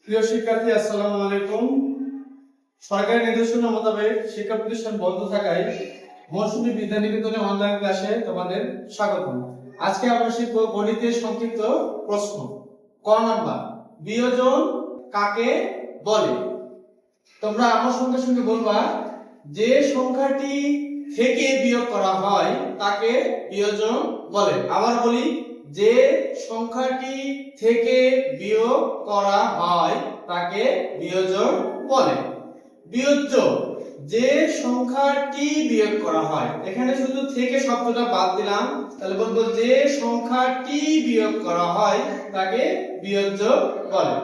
প্রিয় শিক্ষার্থী, আসসালামু আলাইকুম। সরকারি নির্দেশনা মোতাবেক শিক্ষা প্রতিষ্ঠান বন্ধ থাকায় মৌসুমী বিদ্যা নিকেতনে অনলাইন ক্লাসে তোমাদের স্বাগতম। আজকে আমরা শিখব গণিতের সংক্ষিপ্ত প্রশ্ন। ক নাম্বার, বিয়োজন কাকে বলে? তোমরা আমার সঙ্গে সঙ্গে বলবা, যে সংখ্যাটি থেকে বিয়োগ করা হয় তাকে বিয়োজন বলে। আবার বলি, যে সংখ্যাটি থেকে বিয়োগ করা হয় তাকে বিয়োজন বলে। বিয়োজ্য, যে সংখ্যাটি বিয়োগ করা হয়, এখানে শুধু থেকে শব্দটা বাদ দিলাম, তাহলে বলবো যে সংখ্যাটি বিয়োগ করা হয় তাকে বিয়োজ্য বলে।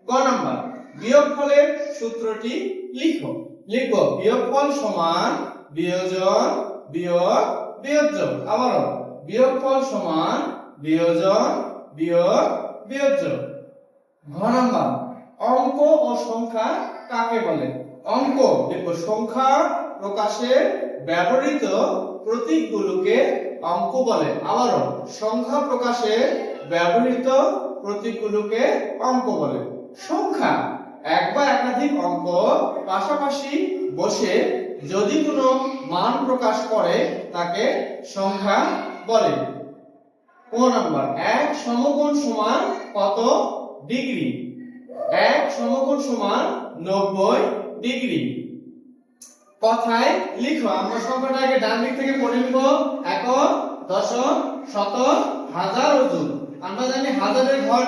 ক নাম্বার, বিয়োগফলের সূত্রটি লিখো। লিখব বিয়োগফল সমান বিয়োজন বিয়োগ বিয়োজ্য। আবারও বিয়োগফল সমান বিয়োজন বিয়োগ বিয়োজ্য। ঘ নাম্বার, অঙ্ক ও সংখ্যা কাকে বলে? অঙ্ক লিখব সংখ্যা প্রকাশে ব্যবহৃত প্রতীকগুলোকে অঙ্ক বলে। আবারও সংখ্যা প্রকাশে ব্যবহৃত প্রতীকগুলোকে অঙ্ক বলে। সংখ্যা এক বা একাধিক অঙ্ক পাশাপাশি বসে যদি কোনো মান প্রকাশ করে তাকে সংখ্যা বলে। ক নাম্বার, এক সমকোণ সমান কত ডিগ্রি? এক সমকোণ সমান 90 ডিগ্রি। কথায় লিখো। আমরা সংখ্যাটাকে ডান দিক থেকে পড়ে নিব। একক, দশক, শতক, হাজার, অযুত। আমরা জানি হাজারের ঘর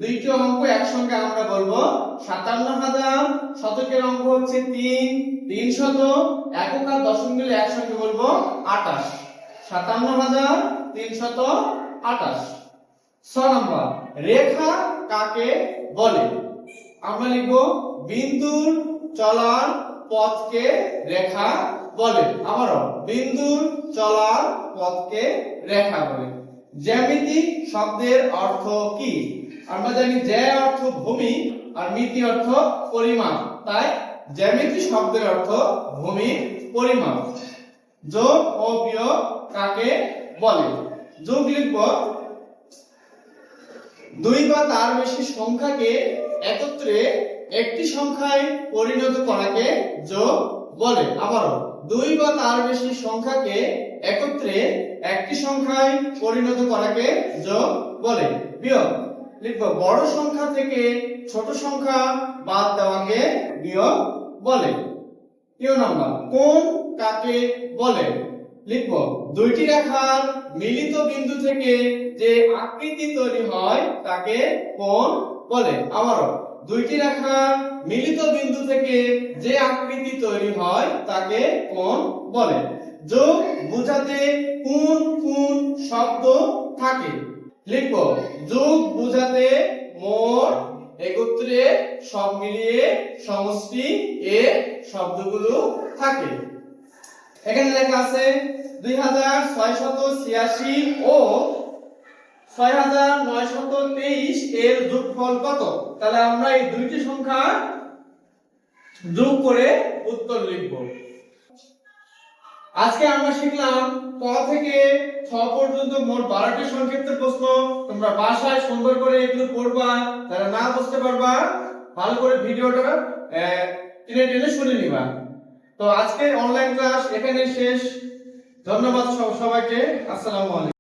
দুইটি অঙ্ক একসঙ্গে আমরা বলবো 57,000। শতকের অঙ্ক হচ্ছে 3, 300। একক আর দশক মিলে একসঙ্গে বলবো 28। 57,328। 6 নাম্বার, রেখা কাকে বলে? আমরা লিখব বিন্দুর চলার পথকে রেখা বলে। আবারও বিন্দুর চলার পথকে রেখা বলে। জ্যামিতি শব্দের অর্থ কি? আমরা জানি জ্যা অর্থ ভূমি আর মিতি অর্থ পরিমাপ, তাই জ্যামিতি শব্দের অর্থ ভূমি পরিমাপ। যোগ ও বিয়োগ কাকে বলে? যোগ লিখব দুই বা তার বেশি সংখ্যাকে একত্রে একটি সংখ্যায় পরিণত করাকে যোগ বলে। আবারও দুই বা তার বেশি সংখ্যাকে একত্রে একটি সংখ্যায় পরিণত করাকে যোগ বলে। বিয়োগ লিখব বড় সংখ্যা থেকে ছোট সংখ্যা বাদ দেওয়াকে বিয়োগ বলে। কিউ নাম্বার, কোণ কাকে বলে? লিখব দুইটি রেখার মিলিত বিন্দু থেকে যে আকৃতি তৈরি হয় তাকে কোণ বলে। আবারও দুইটি রেখার মিলিত বিন্দু থেকে যে আকৃতি তৈরি হয় তাকে কোণ বলে। যোগ বোঝাতে কোন কোন শব্দ থাকে? লিখব যোগ বোঝাতে মোট, একত্রে, সব মিলিয়ে, সমষ্টি এ শব্দগুলো থাকে। এখানে লেখা আছে 2686 ও 6923 এর যোগফল কত? তাহলে আমরা এই দুইটি সংখ্যা যোগ করে উত্তর লিখব। আজকে আমরা শিখলাম ক থেকে 6 পর্যন্ত মোট 12টি সংক্ষিপ্ত প্রশ্ন। তোমরা বাসায় সুন্দর করে এগুলো পড়বা। যারা না বুঝতে পারবা ভালো করে ভিডিওটা টেনে টেনে শুনে নিবা। তো আজকে অনলাইন ক্লাস এখানে শেষ। ধন্যবাদ সবাইকে। আসসালামু আলাইকুম।